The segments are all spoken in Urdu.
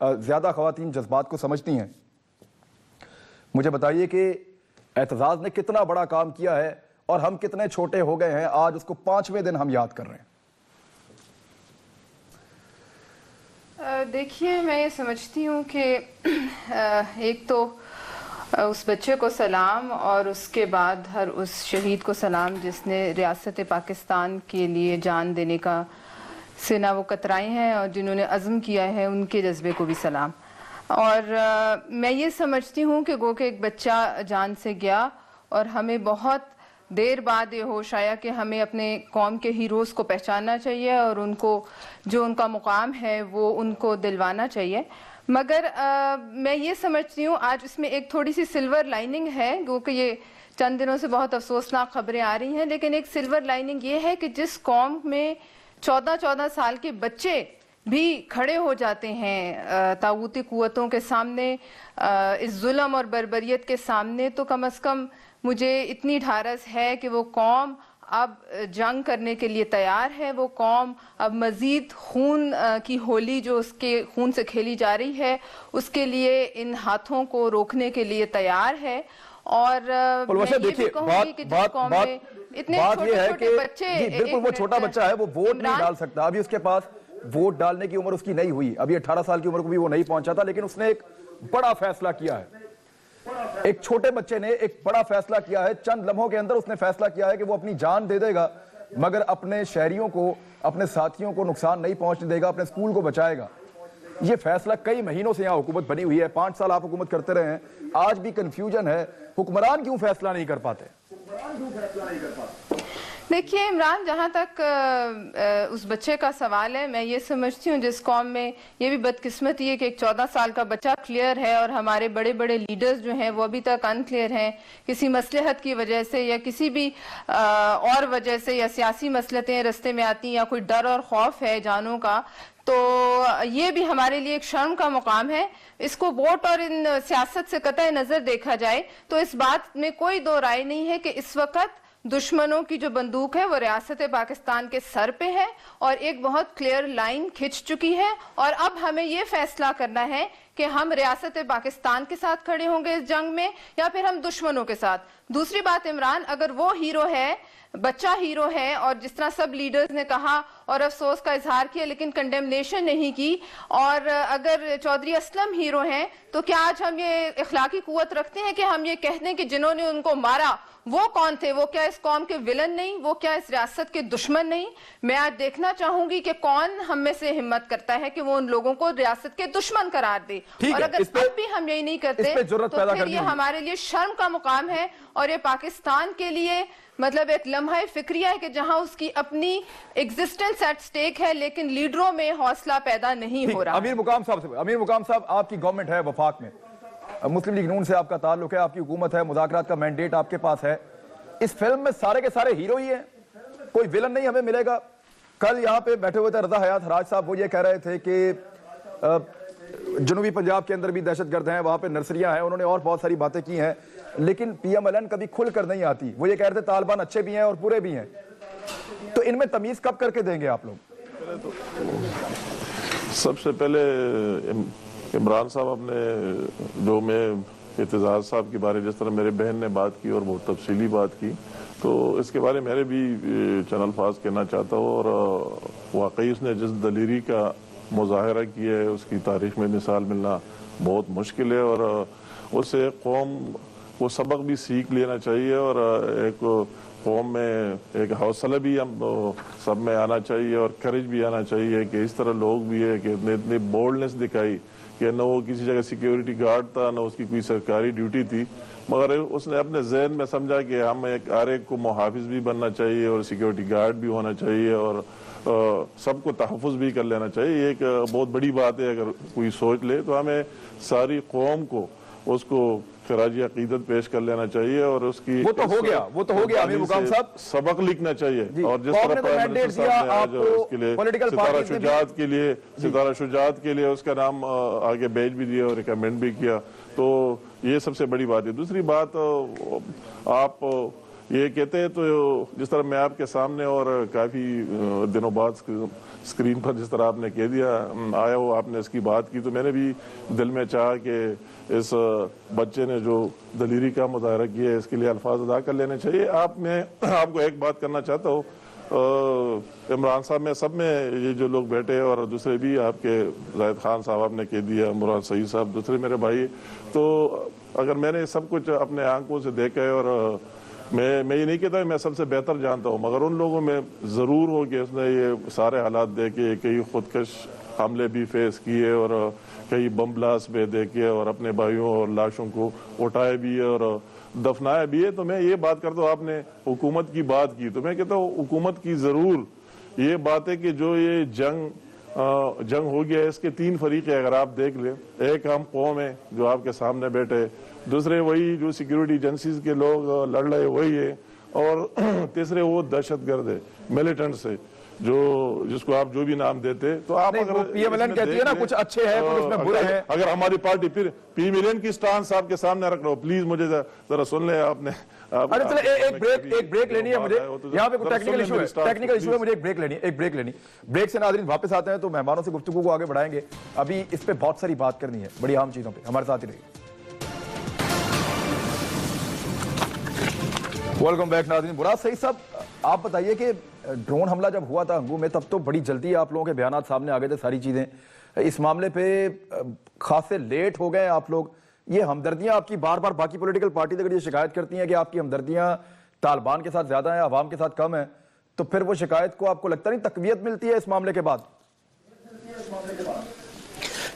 زیادہ خواتین جذبات کو سمجھتی ہیں. مجھے بتائیے کہ اعتزاز نے کتنا بڑا کام کیا ہے اور ہم کتنے چھوٹے ہو گئے ہیں, آج اس کو 5ویں دن ہم یاد کر رہے ہیں. دیکھیے میں یہ سمجھتی ہوں کہ ایک تو اس بچے کو سلام اور اس کے بعد ہر اس شہید کو سلام جس نے ریاست پاکستان کے لیے جان دینے کا سینہ وہ کترائی ہیں اور جنہوں نے عزم کیا ہے ان کے جذبے کو بھی سلام. اور میں یہ سمجھتی ہوں کہ گو کہ ایک بچہ جان سے گیا اور ہمیں بہت دیر بعد یہ ہوش آیا کہ ہمیں اپنے قوم کے ہیروز کو پہچاننا چاہیے اور ان کو جو ان کا مقام ہے وہ ان کو دلوانا چاہیے. مگر میں یہ سمجھتی ہوں آج اس میں ایک تھوڑی سی سلور لائننگ ہے, کیونکہ یہ چند دنوں سے بہت افسوسناک خبریں آ رہی ہیں, لیکن ایک سلور لائننگ یہ ہے کہ جس قوم میں 14 سال کے بچے بھی کھڑے ہو جاتے ہیں طاغوتی قوتوں کے سامنے, اس ظلم اور بربریت کے سامنے, تو کم از کم مجھے اتنی ڈھارس ہے کہ وہ قوم اب جنگ کرنے کے لیے تیار ہے. وہ قوم اب مزید خون کی ہولی جو اس کے خون سے کھیلی جا رہی ہے اس کے لیے ان ہاتھوں کو روکنے کے لیے تیار ہے. اور میں یہ بھی کہوں گی کہ جس قوم میں اتنے چھوٹے چھوٹے بچے, بالکل وہ چھوٹا بچہ ہے, وہ ووٹ نہیں ڈال سکتا, ابھی اس کے پاس ووٹ ڈالنے کی عمر اس کی نہیں ہوئی, ابھی 18 سال کی عمر کو بھی وہ نہیں پہنچا تھا, لیکن اس نے ایک بڑا فیصلہ کیا ہے. ایک چھوٹے بچے نے ایک بڑا فیصلہ کیا ہے, چند لمحوں کے اندر اس نے فیصلہ کیا ہے کہ وہ اپنی جان دے دے گا مگر اپنے شہریوں کو, اپنے ساتھیوں کو نقصان نہیں پہنچنے دے گا, اپنے اسکول کو بچائے گا. یہ فیصلہ کئی مہینوں سے یہاں حکومت بنی ہوئی ہے, 5 سال آپ حکومت کرتے رہے ہیں, آج بھی کنفیوژن ہے, حکمران کیوں فیصلہ نہیں کر پاتے؟ دیکھیے عمران, جہاں تک اس بچے کا سوال ہے, میں یہ سمجھتی ہوں جس قوم میں یہ بھی بدقسمتی ہے کہ ایک 14 سال کا بچہ کلیئر ہے اور ہمارے بڑے بڑے لیڈرز جو ہیں وہ ابھی تک ان کلیئر ہیں, کسی مصلحت کی وجہ سے یا کسی بھی اور وجہ سے, یا سیاسی مصلحتیں رستے میں آتی یا کوئی ڈر اور خوف ہے جانوں کا, تو یہ بھی ہمارے لیے ایک شرم کا مقام ہے. اس کو ووٹ اور ان سیاست سے قطع نظر دیکھا جائے تو اس بات میں کوئی دو رائے نہیں ہے کہ اس وقت دشمنوں کی جو بندوق ہے وہ ریاست پاکستان کے سر پہ ہے اور ایک بہت کلیئر لائن کھچ چکی ہے, اور اب ہمیں یہ فیصلہ کرنا ہے کہ ہم ریاست پاکستان کے ساتھ کھڑے ہوں گے اس جنگ میں یا پھر ہم دشمنوں کے ساتھ. دوسری بات عمران, اگر وہ ہیرو ہے, بچہ ہیرو ہے, اور جس طرح سب لیڈرز نے کہا اور افسوس کا اظہار کیا لیکن کنڈیمنیشن نہیں کی, اور اگر چودھری اسلم ہیرو ہیں تو کیا آج ہم یہ اخلاقی قوت رکھتے ہیں کہ ہم یہ کہہ دیں کہ جنہوں نے ان کو مارا وہ کون تھے؟ وہ کیا اس قوم کے ولن نہیں؟ وہ کیا اس ریاست کے دشمن نہیں؟ میں آج دیکھنا چاہوں گی کہ کون ہم میں سے ہمت کرتا ہے کہ وہ ان لوگوں کو ریاست کے دشمن قرار دے, اور اگر اب بھی ہم یہی نہیں کرتے تو پھر یہ ہمارے لیے شرم کا مقام ہے, اور یہ پاکستان کے لیے مطلب ایک لمحہ فکریہ ہے کہ جہاں اس کی اپنی ایگزسٹنس ایٹ سٹیک ہے لیکن لیڈروں میں حوصلہ پیدا نہیں ہو رہا. امیر مقام صاحب, آپ کی گورنمنٹ ہے وفاق میں, مسلم لیگ نون سے آپ کا تعلق ہے, آپ کی حکومت ہے, مذاکرات کا مینڈیٹ آپ کے پاس ہے, اس فلم میں سارے کے سارے ہیرو ہی ہیں, کوئی ولن نہیں ہمیں ملے گا. کل یہاں پہ بیٹھے ہوئے تھے رضا حیات حراج صاحب, وہ یہ کہہ رہے تھے کہ جنوبی پنجاب کے اندر بھی دہشت گرد ہیں, وہاں پہ نرسریاں ہیں, انہوں نے اور بہت ساری باتیں کی ہیں, لیکن پی ایم ایل این کبھی کھل کر نہیں آتی. وہ یہ کہہ رہے تھے طالبان اچھے بھی ہیں اور برے بھی ہیں, تو ان میں تمیز کب کر کے دیں گے آپ لوگ؟ سب سے پہلے عمران صاحب اپنے جو میں اعتزاز صاحب کے بارے جس طرح میرے بہن نے بات کی اور بہت تفصیلی بات کی, تو اس کے بارے میں بھی چند الفاظ کہنا چاہتا ہوں. اور واقعی اس نے جس دلیری کا مظاہرہ کیا ہے اس کی تاریخ میں مثال ملنا بہت مشکل ہے, اور اس سے قوم کو سبق بھی سیکھ لینا چاہیے, اور ایک قوم میں ایک حوصلہ بھی ہم سب میں آنا چاہیے اور کریج بھی آنا چاہیے کہ اس طرح لوگ بھی ہے کہ اتنی بولڈنس دکھائی کہ نہ وہ کسی جگہ سیکیورٹی گارڈ تھا نہ اس کی کوئی سرکاری ڈیوٹی تھی, مگر اس نے اپنے ذہن میں سمجھا کہ ہم ہر ایک کو محافظ بھی بننا چاہیے اور سیکیورٹی گارڈ بھی ہونا چاہیے اور سب کو تحفظ بھی کر لینا چاہیے. یہ ایک بہت بڑی بات ہے, اگر کوئی سوچ لے تو ہمیں ساری قوم کو اس کو خراج عقیدت پیش کر لینا چاہیے اور اس کی وہ تو ہو گیا امیر مقام صاحب, سبق لکھنا چاہیے. اور جس طرح پرائم منسٹر صاحب نے آج اس کے لیے ستارہ شجاعت کے لیے اس کا نام آگے بھیج بھی دیا اور ریکمینڈ بھی کیا, تو یہ سب سے بڑی بات ہے. دوسری بات, آپ یہ کہتے ہیں تو جس طرح میں آپ کے سامنے اور کافی دنوں بعد اسکرین پر جس طرح آپ نے کہہ دیا آیا ہو، آپ نے اس کی بات کی، تو میں نے بھی دل میں چاہا کہ اس بچے نے جو دلیری کا مظاہرہ کیا ہے اس کے لیے الفاظ ادا کر لینے چاہیے. میں آپ کو ایک بات کرنا چاہتا ہوں، عمران صاحب میں سب میں یہ جو لوگ بیٹھے اور دوسرے بھی آپ کے زاہد خان صاحب آپ نے کہہ دیا، مراد سعید صاحب، دوسرے میرے بھائی، تو اگر میں نے سب کچھ اپنے آنکھوں سے دیکھا ہے، اور میں یہ نہیں کہتا کہ میں سب سے بہتر جانتا ہوں، مگر ان لوگوں میں ضرور ہو کہ اس نے یہ سارے حالات دیکھے، کئی خودکش حملے بھی فیس کیے اور کئی بم بلاسٹ بھی دیکھے اور اپنے بھائیوں اور لاشوں کو اٹھائے بھی اور دفنایا بھی ہے. تو میں یہ بات کرتا ہوں، آپ نے حکومت کی بات کی، تو میں کہتا ہوں حکومت کی ضرور یہ بات ہے کہ جو یہ جنگ ہو گیا ہے، اس کے 3 فریق ہیں اگر آپ دیکھ لیں. ایک ہم قوم ہے جو آپ کے سامنے بیٹھے، دوسرے وہی جو سیکیورٹی ایجنسیز کے لوگ لڑ رہے وہی ہے، اور تیسرے وہ دہشت گرد ہے، ملیٹنٹس ہے، جس کو آپ جو بھی نام دیتے. تو آپ اگر پی ایم ایل این کہتی ہے نا کچھ اچھے ہیں کچھ اس میں برے ہیں، اگر ہماری پارٹی پھر پی ایم ایل این کی سٹانس آپ کے سامنے رکھ رہا ہو، پلیز مجھے ذرا سن لیں. آپ نے ایک بریک لینی ہے مجھے، یہاں پہ ٹیکنیکل ایشو ہے، مجھے ایک بریک لینی. بریک سے ناظرین واپس آتے ہیں تو مہمانوں سے گفتگو کو آگے بڑھائیں گے. ابھی اس پہ بہت ساری بات کرنی ہے، بڑی اہم چیزوں پہ. ہمارے ساتھ ہی رہیے. ویلکم بیک ناظرین. مراد سعید صاحب، آپ بتائیے کہ ڈرون حملہ جب ہوا تھا ہنگو میں تب تو بڑی جلدی آپ لوگوں کے بیانات سامنے آ گئے تھے، ساری چیزیں. اس معاملے پہ خاصے لیٹ ہو گئے آپ لوگ. یہ ہمدردیاں آپ کی بار بار باقی پولیٹیکل پارٹیز اگر یہ شکایت کرتی ہیں کہ آپ کی ہمدردیاں طالبان کے ساتھ زیادہ ہیں، عوام کے ساتھ کم ہیں، تو پھر وہ شکایت کو آپ کو لگتا نہیں تقویت ملتی ہے اس معاملے کے بعد؟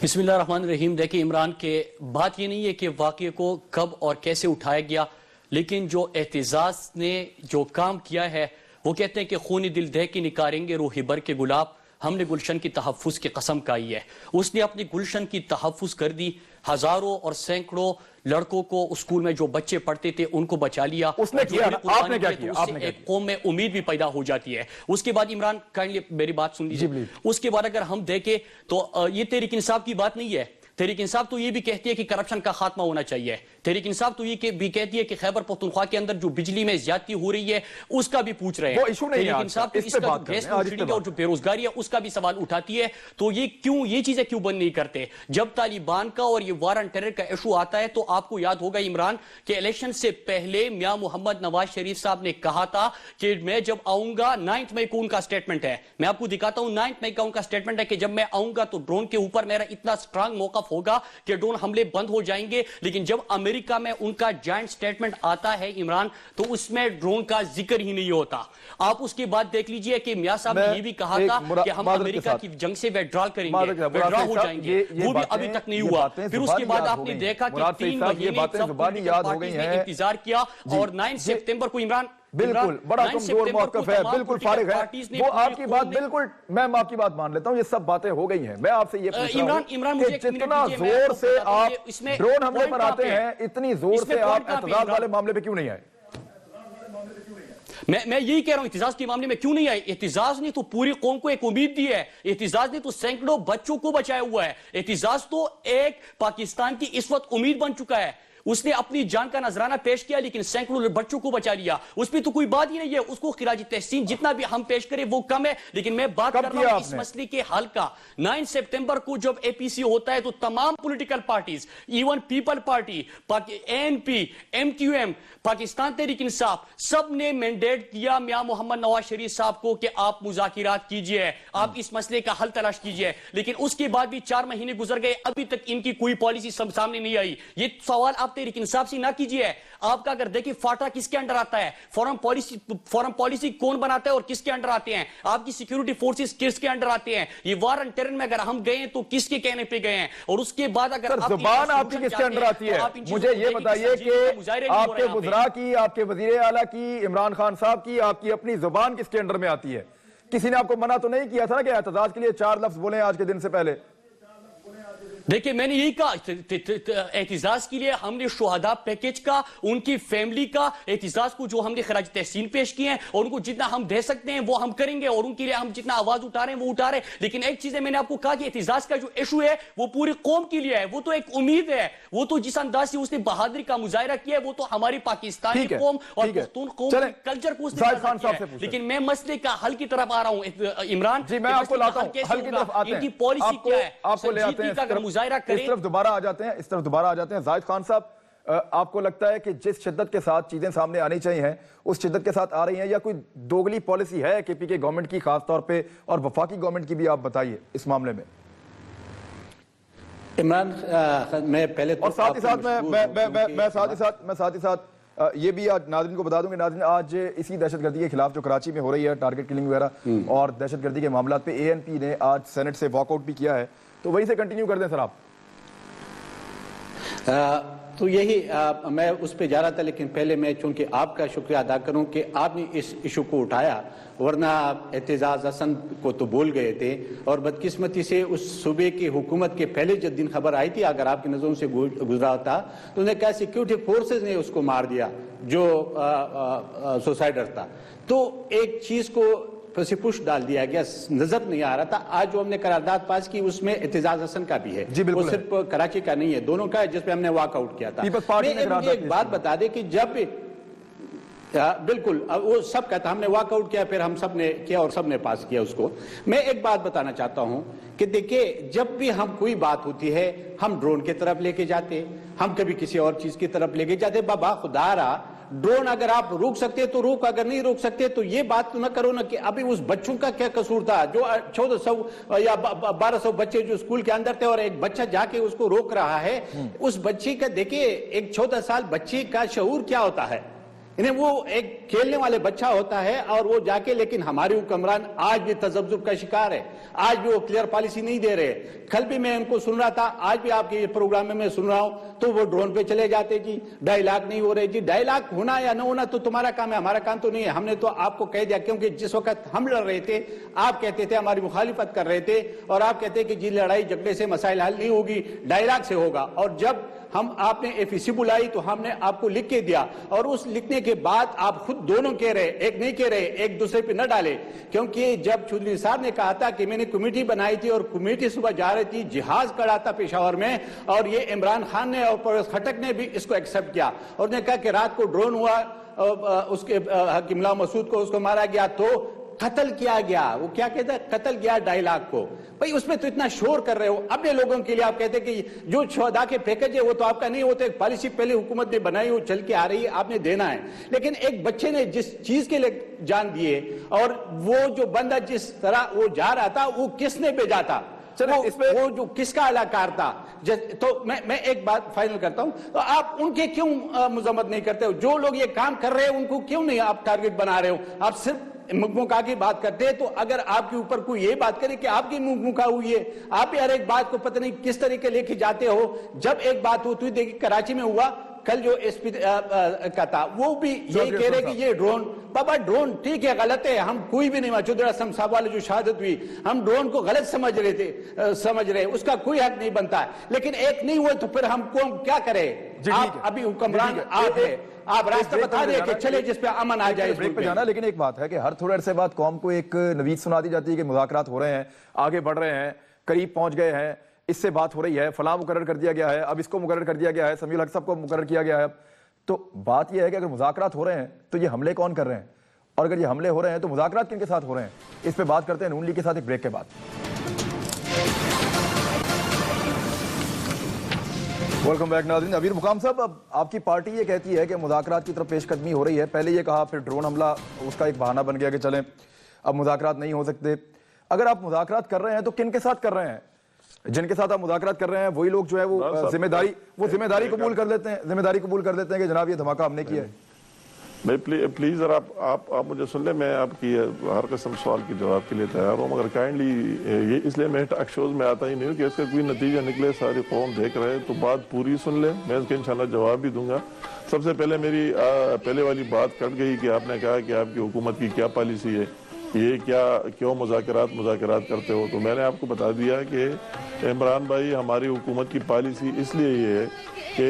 بسم اللہ الرحمن الرحیم. دیکھیں عمران کے بات یہ نہیں ہے کہ واقعے کو کب اور کیسے اٹھایا گیا، لیکن جو اعتزاز نے جو کام کیا ہے وہ کہتے ہیں کہ خونی دل دہ کے نکاریں گے روح بر کے گلاب. ہم نے گلشن کی تحفظ کی قسم کھائی ہے. اس نے اپنی گلشن کی تحفظ کر دی. ہزاروں اور سینکڑوں لڑکوں کو اسکول میں جو بچے پڑھتے تھے ان کو بچا لیا. اس نے کیا، آپ نے کیا کیا؟ اس سے ایک قوم میں امید بھی پیدا ہو جاتی ہے. اس کے بعد عمران کائنڈلی میری بات سن لیجیے. اس کے بعد اگر ہم دیکھیں تو یہ تحریک انصاف کی بات نہیں ہے. تحریک انصاف تو یہ بھی کہتی ہے کہ کرپشن کا خاتمہ ہونا چاہیے. تحریک انصاف تو یہ بھی کہتی ہے کہ خیبر پختونخوا کے اندر جو بجلی میں زیادتی ہو رہی ہے اس کا بھی پوچھ رہے ہیں. تحریک انصاف اس کا گیس سبسڈی اور جو بے روزگاری ہے اس کا بھی سوال اٹھاتی ہے. تو یہ چیزیں کیوں بند نہیں کرتے؟ جب طالبان کا اور یہ وار آن ٹیرر کا ایشو آتا ہے تو آپ کو یاد ہوگا عمران کہ الیکشن سے پہلے میاں محمد نواز شریف صاحب نے کہا تھا کہ میں جب آؤں گا 9 مئی کو ان کا سٹیٹمنٹ ہے، میں آپ کو دکھاتا ہوں 9 مئی کا ان کا سٹیٹمنٹ ہے کہ جب میں آؤں گا تو ڈرون کے اوپر میرا اتنا سٹرانگ موقف ہوگا کہ ڈرون حملے بند ہو جائیں گے. لیکن جب امریکہ میں ان کا جوائنٹ سٹیٹمنٹ آتا ہے عمران تو اس میں ڈرون کا ذکر ہی نہیں ہوتا. آپ اس کے بعد دیکھ لیجئے کہ میاں صاحب نے یہ بھی کہا تھا کہ ہم امریکہ کی جنگ سے ویڈرال کریں گے، ویڈرا ہو جائیں گے، وہ بھی ابھی تک نہیں ہوا. پھر اس کے بعد آپ نے دیکھا کہ 3 مہینے سب پولیٹیکل پارٹیز نے انتظار کیا اور 9 سپتمبر کو عمران بالکل بڑا کمزور موقف ہے، بالکل فارغ ہے وہ. آپ کی بات بالکل، میں آپ کی بات مان لیتا ہوں، یہ سب باتیں ہو گئی ہیں. میں آپ سے یہ پوچھ رہا ہوں کہ جتنا زور سے آپ ڈرون حملے پر آتے ہیں اتنی زور سے آپ اعتزاز والے معاملے پہ کیوں نہیں آئے؟ میں یہی کہہ رہا ہوں احتجاج کے معاملے میں کیوں نہیں آئے. احتجاج نے تو پوری قوم کو ایک امید دی ہے. احتجاج نے تو سینکڑوں بچوں کو بچایا ہوا ہے. احتجاج تو ایک پاکستان کی اس وقت امید بن چکا ہے. اس نے اپنی جان کا نذرانہ پیش کیا لیکن سینکڑوں بچوں کو بچا لیا. اس پہ تو کوئی بات ہی نہیں ہے. اس کو خراج تحسین جتنا بھی ہم پیش کریں وہ کم ہے. لیکن میں بات کر رہا ہوں اس مسئلے کے حل کا. 9 سپتمبر کو جب اے پی سی ہوتا ہے تو تمام political parties, even people party, N P, M Q M, Pakistan Tehreek Insaf, سب نے مینڈیٹ دیا میاں محمد نواز شریف صاحب کو کہ آپ مذاکرات کیجئے، آپ اس مسئلے کا حل تلاش کیجئے. لیکن اس کے بعد بھی 4 مہینے گزر گئے، ابھی تک ان کی کوئی پالیسی سامنے نہیں آئی. یہ سوال آپ تحریک انصاف سے نہ کیجئے. آپ کا اگر دیکھیں فاٹا کس کے انڈر آتا ہے، فورن پالیسی کون بناتا ہے اور کس کے انڈر آتے ہیں، آپ کی سیکیورٹی فورسز کس کے انڈر آتے ہیں، یہ وار آن ٹیرر میں اگر ہم گئے تو کس کے کہنے پہ گئے ہیں. اور اس کے بعد اگر زبان آپ کی کس کے انڈر آتی ہے، مجھے یہ بتائیے کہ آپ کے وزراء کی، آپ کے وزیر اعلیٰ کی، عمران خان صاحب کی، آپ کی اپنی زبان کس کے انڈر میں آتی ہے؟ کسی نے آپ کو منع تو نہیں کیا تھا نا کہ احتجاج کے لیے 4 لفظ بولیں آج کے دن سے پہلے؟ دیکھیں میں نے یہی کہا اعتزاز کے لیے ہم نے شہداء پیکیج کا ان کی فیملی کا اعتزاز کو جو ہم نے خراج تحسین پیش کیے ہیں اور ان کو جتنا ہم دے سکتے ہیں وہ ہم کریں گے اور ان کے لیے ہم جتنا آواز اٹھا رہے ہیں وہ اٹھا رہے ہیں. لیکن ایک چیز ہے میں نے آپ کو کہا کہ اعتزاز کا جو ایشو ہے وہ پوری قوم کے لیے ہے, وہ تو ایک امید ہے, وہ تو جس انداز سے اس نے بہادری کا مظاہرہ کیا ہے وہ تو ہماری پاکستانی قوم اور پختون قوم کے کلچر کو اس نے بازا کیا ہے. لیکن میں مسئلے کا حل کی طرف آ رہا ہوں عمران, جی میں آپ کو لاتا ہوں حل کی طرف آتے ہیں, ان کی پالیسی کیا ہے, آپ کو لے آتے ہیں, اس طرف دوبارہ آ جاتے ہیں. زاہد خان صاحب, آپ کو لگتا ہے کہ جس شدت کے ساتھ چیزیں سامنے آنی چاہیے ہیں اس شدت کے ساتھ آ رہی ہیں, یا کوئی دوگلی پالیسی ہے کے پی کے گورنمنٹ کی خاص طور پہ, اور وفاقی گورنمنٹ کی بھی آپ بتائیے اس معاملے میں. عمران میں پہلے اور ساتھ ہی ساتھ یہ بھی آج ناظرین کو بتا دوں کہ ناظرین آج اسی دہشت گردی کے خلاف جو کراچی میں ہو رہی ہے ٹارگٹ کلنگ وغیرہ اور دہشت گردی کے معاملات پہ اے این پی نے آج سینٹ سے واک آؤٹ بھی کیا ہے, تو وہی سے کنٹینیو کر دیں سر آپ. تو یہی میں اس پہ جا رہا تھا, لیکن پہلے میں چونکہ آپ کا شکریہ ادا کروں کہ آپ نے اس ایشو کو اٹھایا, ورنہ اعتزاز حسن کو تو بول گئے تھے. اور بدقسمتی سے اس صوبے کی حکومت کے پہلے جب دن خبر آئی تھی, اگر آپ کی نظروں سے گزرا تھا, تو انہیں کہا سیکیورٹی فورسز نے اس کو مار دیا جو سوسائڈر تھا. تو ایک چیز کو پسی پش ڈال دیا گیا, نظر نہیں آ رہا تھا. آج جو ہم نے قرارداد پاس کی اس میں اعتزاز حسن کا بھی ہے, وہ صرف کراچی کا نہیں ہے, دونوں کا ہے جس پہ ہم نے واک آؤٹ کیا تھا. میں ایک بات بتا دے کہ جب بالکل وہ سب کہتا ہم نے واک آؤٹ کیا, پھر ہم سب نے کیا اور سب نے پاس کیا اس کو. میں ایک بات بتانا چاہتا ہوں کہ دیکھیں جب بھی ہم کوئی بات ہوتی ہے ہم ڈرون کی طرف لے کے جاتے, ہم کبھی کسی اور چیز کی طرف لے کے جاتے. بابا خدا را ڈرون اگر آپ روک سکتے تو روک, اگر نہیں روک سکتے تو یہ بات تو نہ کرو نا کہ ابھی اس بچوں کا کیا قصور تھا جو 1400 یا 1200 بچے جو اسکول کے اندر تھے اور ایک بچہ جا کے اس کو روک رہا ہے. اس بچے کا دیکھیں ایک 14 سال بچے کا شعور کیا ہوتا ہے, انہیں وہ ایک کھیلنے والے بچہ ہوتا ہے اور وہ جا کے. لیکن ہمارے حکمران آج بھی تذبذب کا شکار ہے, آج بھی وہ کلیئر پالیسی نہیں دے رہے. کل بھی میں ان کو سن رہا تھا, آج بھی آپ کے پروگرام میں سن رہا ہوں, تو وہ ڈرون پہ چلے جاتے جی ڈائیلاگ نہیں ہو رہے. جی ڈائیلاگ ہونا یا نہ ہونا تو تمہارا کام ہے, ہمارا کام تو نہیں ہے. ہم نے تو آپ کو کہہ دیا, کیونکہ جس وقت ہم لڑ رہے تھے آپ کہتے تھے ہماری مخالفت کر رہے تھے, اور آپ کہتے کہ جی لڑائی جھگڑے سے مسائل حل نہیں ہوگی, ڈائیلاگ سے ہوگا. اور جب آپ نے ایف ای سی بلائی تو ہم نے آپ کو لکھ کے دیا, اور اس لکھنے کے بعد آپ خود دونوں کہہ رہے, ایک نہیں کہہ رہے, ایک دوسرے پہ نہ ڈالے. کیونکہ جب چودھری صاحب نے کہا تھا کہ میں نے کمیٹی بنائی تھی اور کمیٹی صبح جا رہی تھی, جہاز کڑا تھا پشاور میں, اور یہ عمران خان نے اور پرویز خٹک نے بھی اس کو ایکسپٹ کیا, اور نے کہا کہ رات کو ڈرون ہوا, اس کے حکیم اللہ مسعود کو اس کو مارا گیا تو قتل کیا گیا. وہ کیا کہتا ہے, قتل گیا ڈائیلاگ کو. بھئی اس میں تو اتنا شور کر رہے ہو, اپنے لوگوں کے لیے آپ کہتے ہیں کہ جو شہداء کے پیکج ہے وہ تو آپ کا نہیں ہوتا, ایک پالیسی پہلے حکومت نے بنائی, وہ چل کے آ رہی ہے, آپ نے دینا ہے. لیکن ایک بچے نے جس چیز کے لیے جان دیے, اور وہ جو بندہ جس طرح وہ جا رہا تھا وہ کس نے بھیجا تھا, وہ جو کس کا علاقار تھا. تو میں ایک بات فائنل کرتا ہوں, تو آپ ان کے کیوں مذمت نہیں کرتے ہو؟ جو لوگ یہ کام کر رہے ہیں ان کو کیوں نہیں آپ ٹارگٹ بنا رہے ہو؟ آپ صرف مکہ کی بات کرتے ہیں, تو اگر آپ کے اوپر کوئی یہ بات کرے کہ آپ کی مکہ ہوئی ہے, آپ ہر ایک بات کو پتہ نہیں کس طریقے لے کے جاتے ہو. جب ایک بات ہوتی ہے, دیکھیں کراچی میں ہوا, کل جو ایس پی کا تھا وہ بھی یہی کہہ رہے کہ یہ ڈرون, بابا ڈرون ٹھیک ہے غلط ہے, ہم کوئی بھی نہیں, چودھری اسلم صاحب والے جو شہادت ہوئی ہم ڈرون کو غلط سمجھ رہے, اس کا کوئی حق نہیں بنتا ہے. لیکن ایک نہیں ہوئے تو پھر ہم کو کیا کرے؟ آپ ابھی حکمران آپ ہے, آپ راستہ بتا دیں کہ چلے جس پہ امن آ جائے. بریک پہ جانا, لیکن ایک بات ہے کہ ہر تھوڑے عرصے بعد قوم کو ایک نوید سنا دی جاتی ہے کہ مذاکرات ہو رہے ہیں, آگے بڑھ رہے ہیں, قریب پہنچ گئے ہیں, اس سے بات ہو رہی ہے, فلاں مقرر کر دیا گیا ہے, اب اس کو مقرر کر دیا گیا ہے, سمیع الحق صاحب کو مقرر کیا گیا ہے. تو بات یہ ہے کہ اگر مذاکرات ہو رہے ہیں تو یہ حملے کون کر رہے ہیں, اور اگر یہ حملے ہو رہے ہیں تو مذاکرات کن کے ساتھ ہو رہے ہیں؟ اس پہ بات کرتے ہیں نون لیگ کے ساتھ ایک بریک کے بعد. ویلکم بیک ناظرین. عبیر مقام صاحب, اب آپ کی پارٹی یہ کہتی ہے کہ مذاکرات کی طرف پیش قدمی ہو رہی ہے, پہلے یہ کہا, پھر ڈرون حملہ اس کا ایک بہانہ بن گیا کہ چلیں اب مذاکرات نہیں ہو سکتے. اگر آپ مذاکرات کر رہے ہیں تو کن کے ساتھ کر رہے ہیں؟ جن کے ساتھ آپ مذاکرات کر رہے ہیں وہی لوگ جو ہے وہ ذمہ داری قبول کر لیتے ہیں, کہ جناب یہ دھماکہ ہم نے کیا ہے. پلیز ذرا آپ مجھے سن لیں, میں آپ کی ہر قسم سوال کی جواب کے لیے تیار ہوں, مگر کائنڈلی یہ اس لیے میں ٹاک شوز میں آتا ہی نہیں ہوں کہ اس کا کوئی نتیجہ نکلے, ساری قوم دیکھ رہے, تو بات پوری سن لیں, میں اس کے انشاءاللہ جواب بھی دوں گا. سب سے پہلے میری پہلے والی بات کٹ گئی کہ آپ نے کہا کہ آپ کی حکومت کی کیا پالیسی ہے. یہ کیوں مذاکرات کرتے ہو؟ تو میں نے آپ کو بتا دیا کہ عمران بھائی ہماری حکومت کی پالیسی اس لیے یہ ہے کہ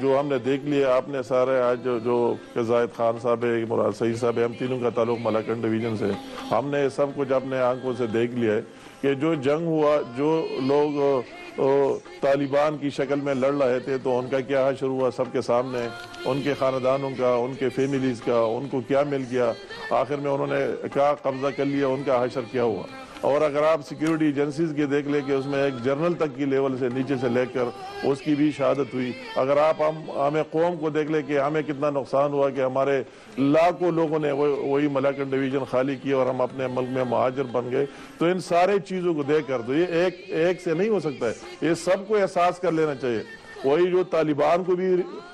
جو ہم نے دیکھ لیا، آپ نے سارے آج جو زاہد خان صاحب ہے، مراد سعید صاحب ہے، ہم تینوں کا تعلق ملاکنڈ ڈویژن سے، ہم نے سب کچھ اپنے آنکھوں سے دیکھ لیا ہے کہ جو جنگ ہوا، جو لوگ طالبان کی شکل میں لڑ رہے تھے، تو ان کا کیا حشر ہوا سب کے سامنے، ان کے خاندانوں کا، ان کے فیملیز کا، ان کو کیا مل گیا، آخر میں انہوں نے کیا قبضہ کر لیا، ان کا حشر کیا ہوا۔ اور اگر آپ سیکیورٹی ایجنسیز کے دیکھ لیں کہ اس میں ایک جنرل تک کی لیول سے نیچے سے لے کر اس کی بھی شہادت ہوئی۔ اگر آپ ہمیں قوم کو دیکھ لیں کہ ہمیں کتنا نقصان ہوا کہ ہمارے لاکھوں لوگوں نے وہی ملاکنڈ ڈویژن خالی کیا اور ہم اپنے ملک میں مہاجر بن گئے، تو ان سارے چیزوں کو دیکھ کر تو یہ ایک سے نہیں ہو سکتا ہے، یہ سب کو احساس کر لینا چاہیے۔ وہی جو طالبان کو بھی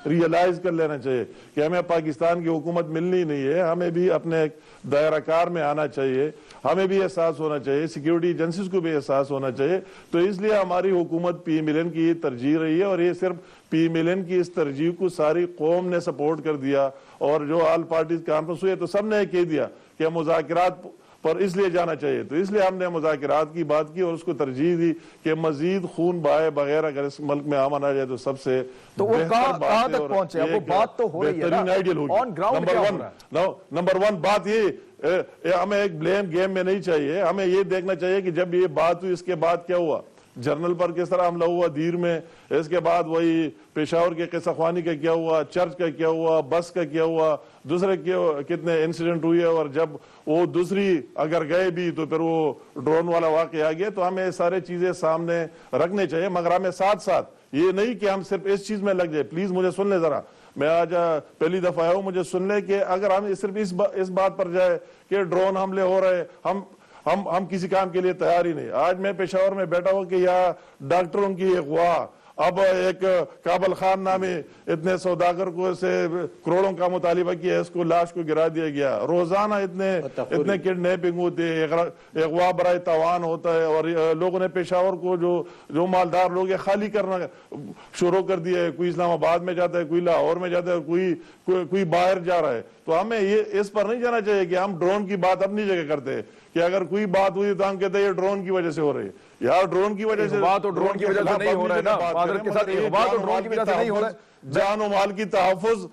ریئلائز کر لینا چاہیے کہ ہمیں پاکستان کی حکومت ملنی نہیں ہے، ہمیں بھی اپنے دائرہ کار میں آنا چاہیے، ہمیں بھی احساس ہونا چاہیے، سیکیورٹی ایجنسیز کو بھی احساس ہونا چاہیے۔ تو اس لیے ہماری حکومت پی ایم ایل این کی ترجیح رہی ہے، اور یہ صرف پی ایم ایل این کی اس ترجیح کو ساری قوم نے سپورٹ کر دیا، اور جو آل پارٹیز کانفرنس ہوئی تو سب نے کہہ دیا کہ مذاکرات پر اس لیے جانا چاہیے۔ تو اس لیے ہم نے مذاکرات کی بات کی اور اس کو ترجیح دی کہ مزید خون بہائے بغیر اگر اس ملک میں امن آ جائے تو سب سے تو وہ کہاں تک پہنچے؟ وہ بات تو ہو رہی ہے نا، نمبر ون بات یہ ہمیں ایک بلیم گیم میں نہیں چاہیے، ہمیں یہ دیکھنا چاہیے کہ جب یہ بات ہوئی اس کے بعد کیا ہوا، جرنل پر کس طرح حملہ ہوا دیر میں، اس کے بعد وہی پشاور کے قصہ خوانی کا کیا ہوا، چرچ کا کیا ہوا، بس کا کیا ہوا، دوسرے کتنے انسیڈنٹ ہوئے، اور جب وہ دوسری اگر گئے بھی تو پھر وہ ڈرون والا واقعہ آ گیا۔ تو ہمیں سارے چیزیں سامنے رکھنے چاہیے، مگر ہمیں ساتھ ساتھ یہ نہیں کہ ہم صرف اس چیز میں لگ جائے۔ پلیز مجھے سن لیں ذرا، میں آج پہلی دفعہ آیا ہوں، مجھے سن لیں کہ اگر ہم صرف اس بات پر جائے کہ ڈرون حملے ہو رہے، ہم کسی کام کے لیے تیار ہی نہیں۔ آج میں پشاور میں بیٹھا ہوں کہ یہاں ڈاکٹروں کی اغوا، اب ایک کابل خان نامی اتنے سوداگر کو اسے کروڑوں کا مطالبہ کیا، اس کو لاش کو گرا دیا گیا، روزانہ اتنے کڈنیپنگ ہوتے، اغوا برائے تاوان ہوتا ہے، اور لوگوں نے پشاور کو جو مالدار لوگ ہیں خالی کرنا شروع کر دیا ہے، کوئی اسلام آباد میں جاتا ہے، کوئی لاہور میں جاتا ہے، کوئی باہر جا رہا ہے۔ تو ہمیں یہ اس پر نہیں جانا چاہیے کہ ہم ڈرون کی بات اپنی جگہ کرتے ہیں کہ اگر کوئی بات ہوئی تو ہم کہتے ہیں یہ ڈرون کی وجہ سے ہو رہی ہے، یار ڈرون کی وجہ سے بات تو ڈرون کی وجہ سے نہیں ہو رہا ہے نا، معذرت کے ساتھ یہ بات تو ڈرون کی وجہ سے نہیں ہو رہا ہے، جان و مال کی تحفظ،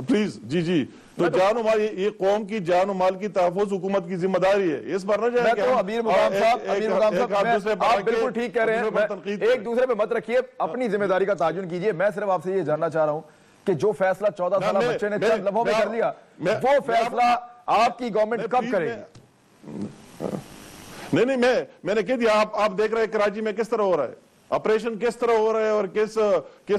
پلیز جی تو جان و مال، یہ قوم کی جان و مال کی تحفظ حکومت کی ذمہ داری ہے، اس پر نہ جائے کہ امیر مقام صاحب آپ بالکل ٹھیک کہہ رہے ہیں، ایک دوسرے پہ مت رکھیے، اپنی ذمہ داری کا تعین کیجئے۔ میں صرف آپ سے یہ جاننا چاہ رہا ہوں کہ جو فیصلہ 14 سالہ بچے نے چند لمحوں میں کر لیا، وہ فیصلہ آپ کی گورنمنٹ کب کرے گی؟ نہیں میں نے کہہ دیا، آپ دیکھ رہے ہیں کراچی میں کس طرح ہو رہا ہے، آپریشن کس طرح ہو رہا ہے اور کس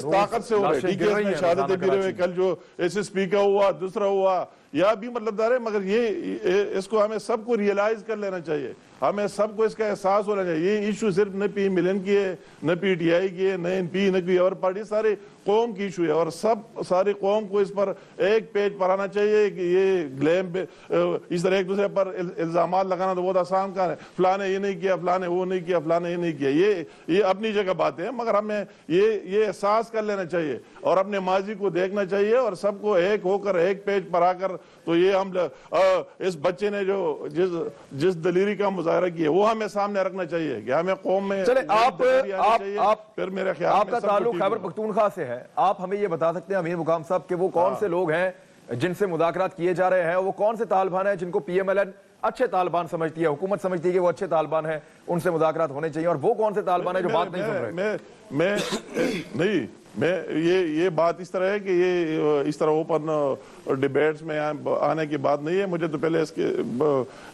طاقت سے ہو رہا ہے۔ ٹھیک ہے، شہادتیں بھی رہے، کل جو ایس ایس پی کا ہوا، دوسرا ہوا، یا بھی مطلب دار ہے، مگر یہ اس کو ہمیں سب کو ریئلائز کر لینا چاہیے، ہمیں سب کو اس کا احساس ہونا چاہیے۔ یہ ایشو صرف نہ پی ایم ایل این کی ہے، نہ پی ٹی آئی کی ہے، نہ این پی، نہ کوئی اور پارٹی، سارے قوم کی ایشو ہے، اور ساری قوم کو اس پر ایک پیج پر آنا چاہیے کہ یہ گلیم اس طرح ایک دوسرے پر الزامات لگانا تو بہت آسان کام ہے، فلاں نے یہ نہیں کیا، فلاں نے وہ نہیں کیا، فلاں نے یہ نہیں کیا، یہ اپنی جگہ باتیں ہیں، مگر ہمیں یہ احساس کر لینا چاہیے اور اپنے ماضی کو دیکھنا چاہیے، اور سب کو ایک ہو کر ایک پیج پر آ کر، تو یہ ہم اس بچے نے جو جس دلیری کا مظاہرہ کیا وہ ہمیں سامنے رکھنا چاہیے کہ ہمیں قوم میں چلے پھر میرے خیال آپ کا تعلق خیبر پختونخوا سے ہے، آپ ہمیں یہ بتا سکتے ہیں امیر مقام صاحب کہ وہ کون سے لوگ ہیں جن سے مذاکرات کیے جا رہے ہیں، وہ کون سے طالبان ہیں جن کو پی ایم ایل این اچھے طالبان سمجھتی ہے، حکومت سمجھتی ہے کہ وہ اچھے طالبان ہیں، ان سے مذاکرات ہونے چاہیے، اور وہ کون سے طالبان ہیں جو بات نہیں سن رہے؟ میں یہ بات اس طرح ہے کہ یہ اس طرح اوپن ڈیبیٹس میں آنے کی بات نہیں ہے، مجھے تو پہلے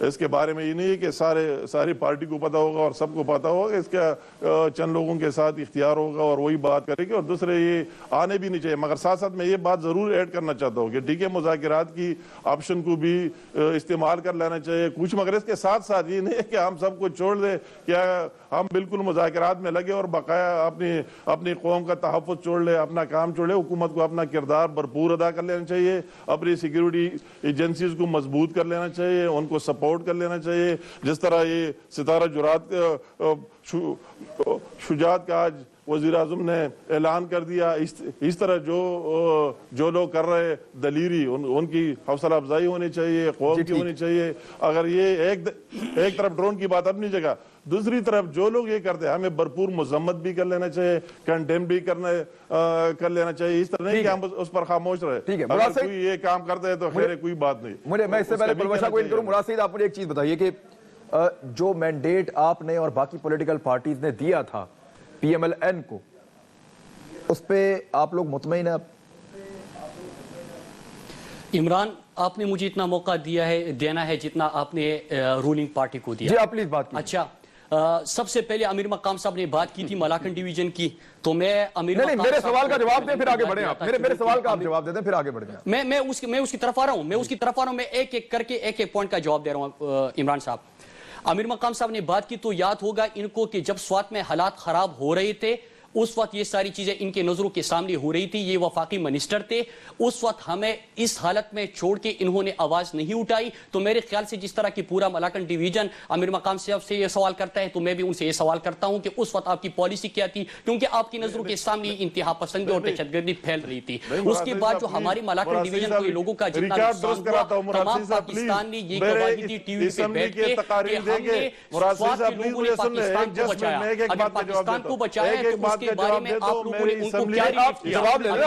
اس کے بارے میں یہ نہیں ہے کہ ساری پارٹی کو پتا ہوگا اور سب کو پتا ہوگا، اس کا چند لوگوں کے ساتھ اختیار ہوگا اور وہی بات کرے گی، اور دوسرے یہ آنے بھی نہیں چاہیے۔ مگر ساتھ ساتھ میں یہ بات ضرور ایڈ کرنا چاہتا ہوں کہ ٹھیک ہے، مذاکرات کی آپشن کو بھی استعمال کر لینا چاہیے کچھ، مگر اس کے ساتھ ساتھ یہ نہیں ہے کہ ہم سب کو چھوڑ دیں، کیا ہم بالکل مذاکرات میں لگے اور بقایا اپنی قوم کا تحفظ چھوڑ لے، اپنا کام چھوڑ لے۔ حکومت کو اپنا کردار بھرپور ادا کر لینا چاہیے، اپنی سیکیورٹی ایجنسیز کو مضبوط کر لینا چاہیے، ان کو سپورٹ کر لینا چاہیے، جس طرح یہ ستارہ جرات شجاعت کا آج وزیر اعظم نے اعلان کر دیا. اس طرح جو لوگ کر رہے دلیری ان کی حوصلہ افزائی ہونی چاہیے, قوم کی ہونی چاہیے. اگر یہ ایک طرف ڈرون کی بات اپنی جگہ, دوسری طرف جو لوگ یہ کرتے ہیں ہمیں بھرپور مذمت بھی کر لینا چاہیے, کنڈیم بھی کر لینا چاہیے. اس طرح نہیں کہ ہم اس پر خاموش رہے. اگر کوئی یہ کام کرتے ہیں تو خیر کوئی بات نہیں. میں اس سے پہلے پروفیسر کو ان کروں. مراد سعید, آپ مجھے ایک چیز بتائیے کہ جو مینڈیٹ آپ نے اور باقی پولیٹیکل پارٹیز نے دیا تھا پی ایم ایل این کو, اس پہ آپ لوگ مطمئن ہیں؟ عمران, آپ نے مجھے اتنا موقع دینا ہے جتنا آپ نے رولنگ پارٹی کو دیا. جی آپ پلیز بات کیجئے. اچھا, سب سے پہلے امیر مقام صاحب نے بات کی تھی ملاکن ڈویژن کی, تو میں امیر نہیں میرے سوال کا جواب دیں پھر آگے بڑھیں. آپ میرے سوال کا آپ جواب دے دیں پھر آگے بڑھ جائیں. میں اس کی طرف آ رہا ہوں. میں ایک ایک کر کے ایک پوائنٹ کا جواب دے رہا ہوں. عمران صاحب, امیر مقام صاحب نے بات کی تو یاد ہوگا ان کو کہ جب سوات میں حالات خراب ہو رہے تھے اس وقت یہ ساری چیزیں ان کے نظروں کے سامنے ہو رہی تھی. یہ وفاقی منسٹر تھے, اس وقت ہمیں اس حالت میں چھوڑ کے انہوں نے آواز نہیں اٹھائی. تو میرے خیال سے جس طرح کی پورا ملاکن ڈویژن امیر مقام صاحب سے یہ سوال کرتا ہے, تو میں بھی ان سے یہ سوال کرتا ہوں کہ اس وقت آپ کی پالیسی کیا تھی, کیونکہ آپ کی نظروں کے سامنے انتہا پسندی اور دہشت گردی پھیل رہی تھی. اس کے بعد جو ہماری ملاکن ڈویژن کے لوگوں کا جتنا نقصان ہوا, تمام پاکستان نے یہ گواہی دی ٹی وی پہ بیٹھ کے کہ ہم نے سوات کے لوگوں نے پاکستان کو بچایا. اگر پاکستان کو بچایا ہے تو اس کے بارے میں آپ لوگوں نے ان کو کیا ریلیف کیا؟ جواب لے لیں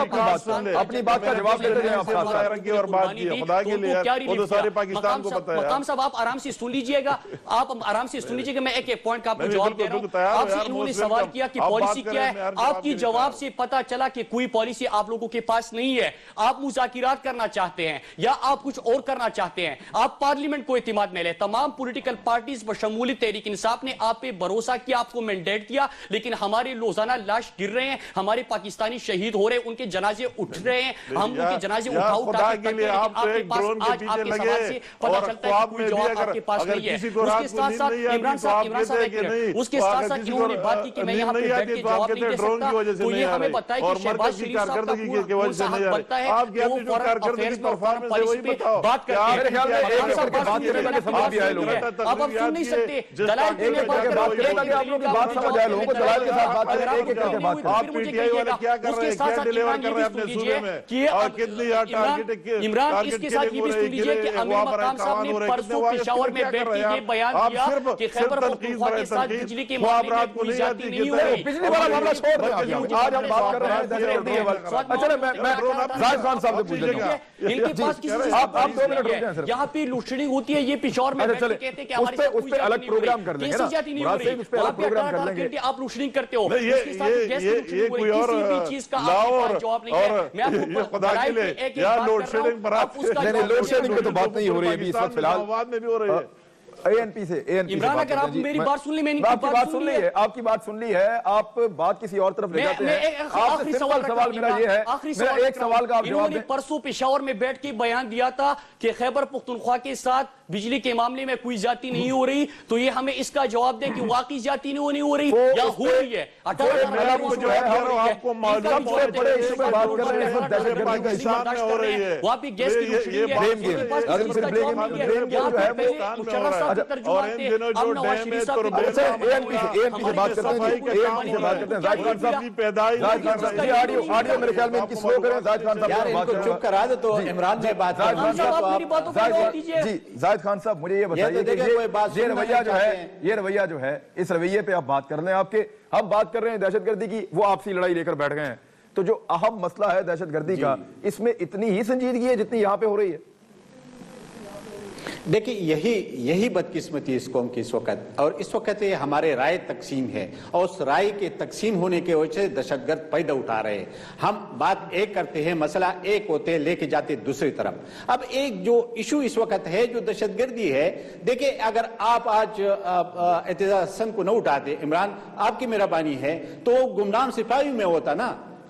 اپنی بات کا جواب لے لیں. آپ مقام صاحب آپ آرام سے سن لیجئے گا, میں ایک ایک پوائنٹ کا آپ کو جواب دے رہا ہوں. آپ سے انہوں نے سوال کیا کہ پالیسی کیا ہے, آپ کی جواب سے پتا چلا کہ کوئی پالیسی آپ لوگوں کے پاس نہیں ہے. آپ مذاکرات کرنا چاہتے ہیں یا آپ کچھ اور کرنا چاہتے ہیں. آپ پارلیمنٹ کو اعتماد میں لیں. تمام پولیٹیکل پارٹیز بشمول تحریک انصاف نے آپ پہ بھروسہ کیا, آپ کو مینڈیٹ کیا, لیکن ہمارے روزانہ لاش گر رہے ہیں, ہمارے پاکستانی شہید ہو رہے ہیں, ان کے جنازے اٹھ رہے ہیں, ہم ان کے جنازے اٹھا کے لیکن آپ کے پاس آج آپ کے سوال سے پتہ چلتا ہے کہ کوئی جواب آپ کے پاس نہیں ہے. اس کے ساتھ ساتھ عمران صاحب اس کے ساتھ ساتھ انہوں نے بات کی کہ میں یہاں پہ بیٹھ کے جواب نہیں دے سکتا, تو یہ ہمیں بتائے کہ شہباز شریف صاحب کا کون سا حق بنتا ہے کہ وہ فورن افیئرز میں فورن پالیسی پہ بات کرتے ہیں. اب آپ سن نہیں سکتے دلائل دینے آپ پی ٹی آئی والے کیا کر رہے ہیں, کیا ڈیلیور کر رہے ہیں اپنے صوبے میں, اور کتنی عمران اس کے ساتھ یہ بھی سن لیجئے کہ امیر مقام صاحب نے پرسوں پشاور میں بیٹھ کے یہ بیان دیا کہ خیبر پختونخوا کے ساتھ بجلی کے معاملے میں کوئی زیادتی نہیں ہو رہی. پچھلی بار معاملہ چھوڑ دیں, آج ہم بات کر رہے ہیں دہشت گردی. اچھا میں زاہد خان صاحب سے پوچھ لیتا ہوں, ان کے پاس کسی سے آپ 2 منٹ رک جائیں. یہاں پہ لوڈ شیڈنگ ہوتی ہے, یہ پشاور میں بیٹھ کے کہتے ہیں کہ ہمارے ساتھ کوئی الگ پروگرام کر لیں گے نا, مراد صاحب اس پہ الگ پروگرام کر لیں گے. آپ لوڈ شیڈنگ کرتے ہو, یہ کوئی اور خدا کے لیے یا لوڈ شیڈنگ پر آپ لوڈ شیڈنگ پہ تو بات نہیں ہو رہی ابھی اس وقت فی الحال میں بھی ہو رہی ہے. اے این پی سے عمران, اگر آپ میری بات سن لی, میں آپ کی بات سن لی ہے, آپ کی بات سن لی ہے, آپ بات کسی اور طرف لے جاتے ہیں. آپ سے سوال میرا یہ ہے, میرا ایک سوال کا آپ جواب دیں. پرسوں پشاور میں بیٹھ کے بیان دیا تھا کہ خیبر پختونخوا کے ساتھ بجلی کے معاملے میں کوئی زیادتی نہیں ہو رہی, تو یہ ہمیں اس کا جواب دیں کہ واقعی زیادتی نہیں ہو رہی یا ہو رہی ہے. وہاں پہ گیس کی روشنی زاہد خان صاحب مجھے یہ بتائیے, یہ رویہ جو ہے اس رویے پہ آپ بات کر رہے ہیں, آپ کے ہم بات کر رہے ہیں دہشت گردی کی, وہ آپسی لڑائی لے کر بیٹھ گئے ہیں. تو جو اہم مسئلہ ہے دہشت گردی کا, اس میں اتنی ہی سنجیدگی ہے جتنی یہاں پہ ہو رہی ہے. دیکھیں یہی بدقسمتی اس قوم کی اس وقت, اور اس وقت یہ ہمارے رائے تقسیم ہے, اور اس رائے کے تقسیم ہونے کے وجہ سے دہشت گرد پیدا اٹھا رہے ہیں. ہم بات ایک کرتے ہیں, مسئلہ ایک ہوتے ہیں, لے کے جاتے دوسری طرف. اب ایک جو ایشو اس وقت ہے جو دہشت گردی ہے, دیکھیں اگر آپ آج اعتزاز حسن کو نہ اٹھاتے, عمران آپ کی مہربانی ہے, تو گمنام سپاہی میں ہوتا نا,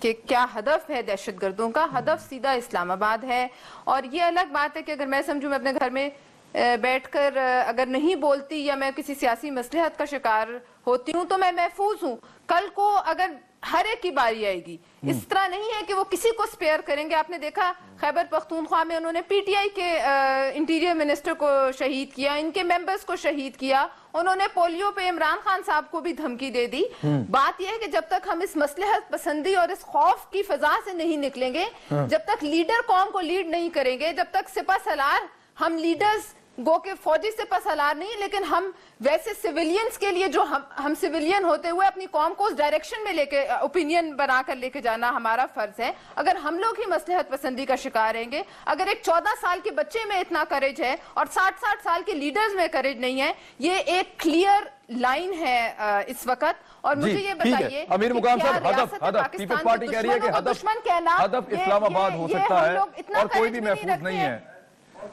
کہ کیا ہدف ہے دہشت گردوں کا. ہدف سیدھا اسلام آباد ہے. اور یہ الگ بات ہے کہ اگر میں سمجھوں میں اپنے گھر میں بیٹھ کر اگر نہیں بولتی یا میں کسی سیاسی مصلحت کا شکار ہوتی ہوں تو میں محفوظ ہوں. کل کو اگر ہر ایک کی باری آئے گی. اس طرح نہیں ہے کہ وہ کسی کو سپیئر کریں گے. آپ نے دیکھا خیبر پختونخوا میں انہوں نے پی ٹی آئی کے انٹیریئر منسٹر کو شہید کیا, ان کے ممبرز کو شہید کیا, انہوں نے پولیو پہ عمران خان صاحب کو بھی دھمکی دے دی. بات یہ ہے کہ جب تک ہم اس مصلحت پسندی اور اس خوف کی فضا سے نہیں نکلیں گے, جب تک لیڈر قوم کو لیڈ نہیں کریں گے, جب تک سپہ سالار, ہم لیڈرز گو کہ فوجی سپہ سالار نہیں لیکن ہم ویسے سویلینز کے لیے جو ہم سویلین ہوتے ہوئے اپنی قوم کو اس ڈائریکشن میں لے کے اوپینین بنا کر لے کے جانا ہمارا فرض ہے. اگر ہم لوگ ہی مصلحت پسندی کا شکار رہیں گے, اگر ایک 14 سال کے بچے میں اتنا کریج ہے اور 60 سال کے لیڈرز میں کریج نہیں ہے, یہ ایک کلیئر لائن ہے اس وقت. اور مجھے یہ بتائیے امیر مقام صاحب, ہدف پیپلز پارٹی کہہ رہی ہے کہ ہدف اسلام آباد ہو سکتا ہے اور کوئی بھی محفوظ نہیں ہے.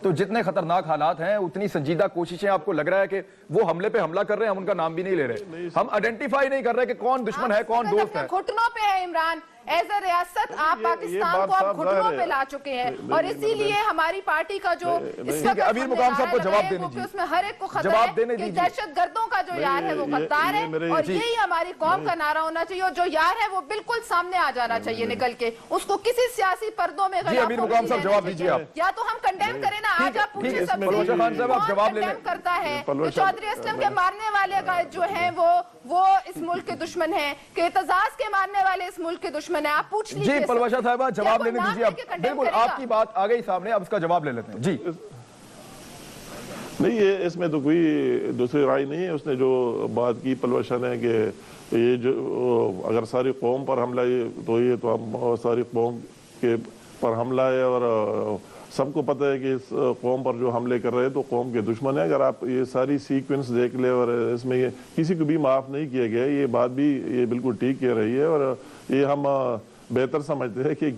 تو جتنے خطرناک حالات ہیں اتنی سنجیدہ کوششیں آپ کو لگ رہا ہے کہ وہ حملے پہ حملہ کر رہے ہیں, ہم ان کا نام بھی نہیں لے رہے, ہم آئیڈینٹیفائی نہیں کر رہے کہ کون دشمن ہے کون دوست ہے. گھٹنوں پہ ہے عمران, ایز اے ریاست آپ پاکستان کو آپ گھٹنوں پہ لا چکے ہیں. اور اسی لیے ہماری پارٹی کا جو اس وقت امیر مقام صاحب کو جواب دینے دیجیے, اس میں ہر ایک کو خطرہ ہے کہ دہشت گردوں کا جو یار ہے وہ غدار ہے. اور یہی ہماری قوم کا نعرہ ہونا چاہیے, اور جو یار ہے وہ بالکل سامنے آ جانا چاہیے نکل کے, اس کو کسی سیاسی پردوں میں امیر مقام صاحب جواب دیجیے آپ. یا تو ہم کنڈیم کریں نا, آج آپ پوچھیں سب سے کون کنڈیم کرتا ہے کہ چودھری اسلم کے مارنے والے جو ہیں وہ اس ملک کے دشمن ہیں, کہ اعتزاز کے مارنے والے اس ملک کے دشمن ہیں. آپ پوچھ لیجیے. جی پلوشا صاحبہ جواب لینے دیجیے. بالکل آپ کی بات آ گئی سامنے, اب اس کا جواب لے لیتے ہیں. جی نہیں, یہ اس میں تو کوئی دوسری رائے نہیں ہے. اس نے جو بات کی پلوشا نے کہ یہ جو اگر ساری قوم پر حملہ تو یہ تو ہم ساری قوم کے پر حملہ ہے, اور سب کو پتہ ہے کہ اس قوم پر جو حملے کر رہے ہیں تو قوم کے دشمن ہیں. اگر آپ یہ ساری سیکوینس دیکھ لیں, اور اس میں یہ کسی کو بھی معاف نہیں کیا گیا, یہ بات بھی یہ بالکل ٹھیک کہہ رہی ہے. اور یہ ہم بہتر سمجھتے ہیں کہ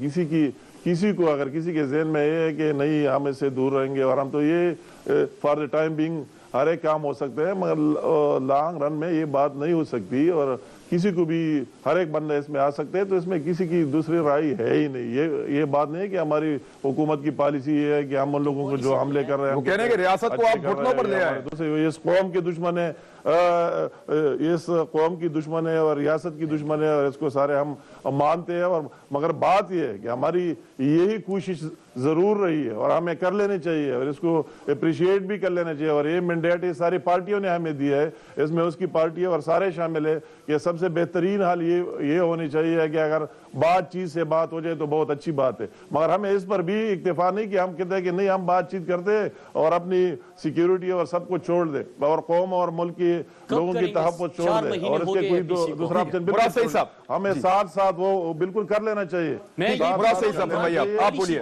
کسی کو اگر کسی کے ذہن میں یہ ہے کہ نہیں ہم اس سے دور رہیں گے, اور ہم تو یہ فار دا ٹائم بینگ ہر ایک کام ہو سکتے ہیں, مگر لانگ رن میں یہ بات نہیں ہو سکتی, اور کسی کو بھی ہر ایک بندہ اس میں آ سکتے ہیں. تو اس میں کسی کی دوسری رائے ہے ہی نہیں. یہ بات نہیں ہے کہ ہماری حکومت کی پالیسی یہ ہے کہ ہم ان لوگوں کو جو حملے کر رہے ہیں وہ کہنے کہ ریاست کو آپ گھٹنوں پر لے آئے, دوسرے اس قوم کے دشمن ہے, اس قوم کی دشمن ہے اور ریاست کی دشمن ہے, اور اس کو سارے ہم مانتے ہیں. اور مگر بات یہ ہے کہ ہماری یہی کوشش ضرور رہی ہے اور ہمیں کر لینے چاہیے, اور اس کو اپریشیٹ بھی کر لینا چاہیے. اور یہ مینڈیٹ ساری پارٹیوں نے ہمیں دیا ہے, اس میں اس کی پارٹی اور سارے شامل ہے کہ سب سے بہترین حال یہ ہونی چاہیے کہ اگر بات چیت سے بات ہو جائے تو بہت اچھی بات ہے. مگر ہمیں اس پر بھی اکتفا نہیں کہ ہم کہتے ہیں کہ نہیں ہم بات چیت کرتے اور اپنی سیکیورٹی اور سب کو چھوڑ دیں اور قوم اور ملک کے لوگوں کی تحفظ چھوڑ دیں, اور اس کے کوئی دوسرا آپشن بالکل ہمیں ساتھ ساتھ وہ بالکل کر لینا چاہیے. آپ بولیے.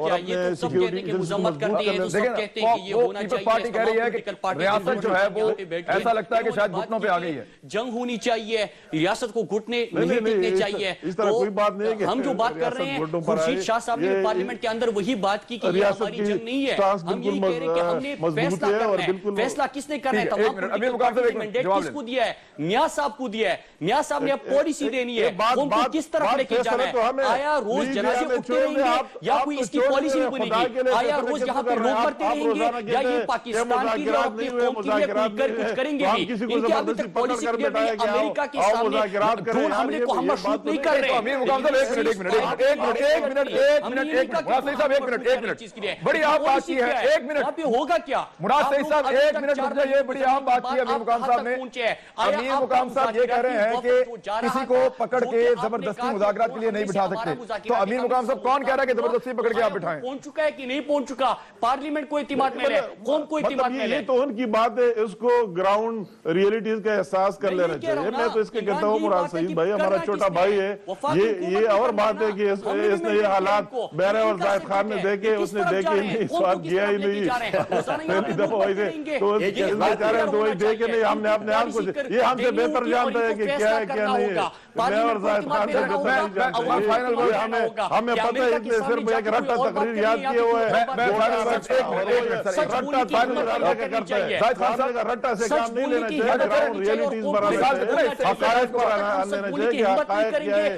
پارٹی کہہ رہی ہے کہ ریاست جو ہے وہ ایسا لگتا ہے کہ شاید گھٹنوں پہ آ گئی ہے, جنگ ہونی چاہیے, ریاست کو گھٹنے نہیں ٹکنے چاہیے. اس طرح کوئی بات نہیں ہے کہ ہم جو بات کر رہے ہیں, خورشید شاہ صاحب نے پارلیمنٹ کے اندر وہی بات کی کہ یہ ہماری جنگ نہیں ہے. ہم یہی کہہ رہے ہیں کہ ہم نے فیصلہ کرنا ہے. فیصلہ کس نے کرنا ہے؟ تمام مینڈیٹ کس کو دیا ہے؟ میاں صاحب کو دیا ہے. میاں صاحب نے اب پالیسی دینی ہے, ان کو کس طرف لے کے جانا ہے. آیا روز جنازے اٹھتے رہیں گے یا کوئی اس کی پالیسی نہیں بنے گی؟ آیا روز یہاں پہ لوگ مرتے رہیں گے یا یہ پاکستان کے لیے اور اپنی قوم کے لیے کچھ کریں گے بھی؟ ان کی ابھی تک پالیسی کلیئر نہیں ہے. امریکہ کے سامنے ڈرون حملے کو ہم مشروط نہیں کر رہے. بڑی عام بات کی ہے, ایک منٹ ہوگا کیا مراد صحیح صاحب, ایک منٹ رک جائیے. بڑی عام بات کی امیر مقام صاحب نے. امیر مقام صاحب یہ کہہ رہے ہیں کہ کسی کو پکڑ کے زبردستی مذاکرات کے لیے نہیں بٹھا سکتے. تو امیر مقام صاحب کون کہہ رہا ہے کہ زبردستی پکڑ کے آپ بٹھائیں؟ پہنچ چکا ہے کہ نہیں پہنچ چکا؟ پارلیمنٹ کو اعتماد میں لے, قوم کو اعتماد میں لے. یہ تو ان کی بات ہے, اس کو گراؤنڈ ریئلٹیز کا احساس کر لینا چاہیے. میں تو اس کے کہتا ہوں مراد سعید بھائی ہمارا چھوٹا بھائی ہے, یہ اور بات ہے کہ اس نے یہ حالات بیرے اور زاہد خان نے دیکھے, اس نے دیکھے نہیں, سواد کیا ہی نہیں. تو وہی دیکھے نہیں, ہم نے اپنے آپ کو, یہ ہم سے بہتر جانتا ہے کہ کیا ہے کیا نہیں ہے. میں اور زاہد خان سے بہتر نہیں جانتے. ہمیں پتہ ہے کہ صرف ایک رٹا تقریر یاد کیے ہوئے رٹا سے کام نہیں لینا چاہیے. گراؤنڈ ریئلٹیز پر حقائق پر آنے چاہیے کہ حقائق کیا ہے,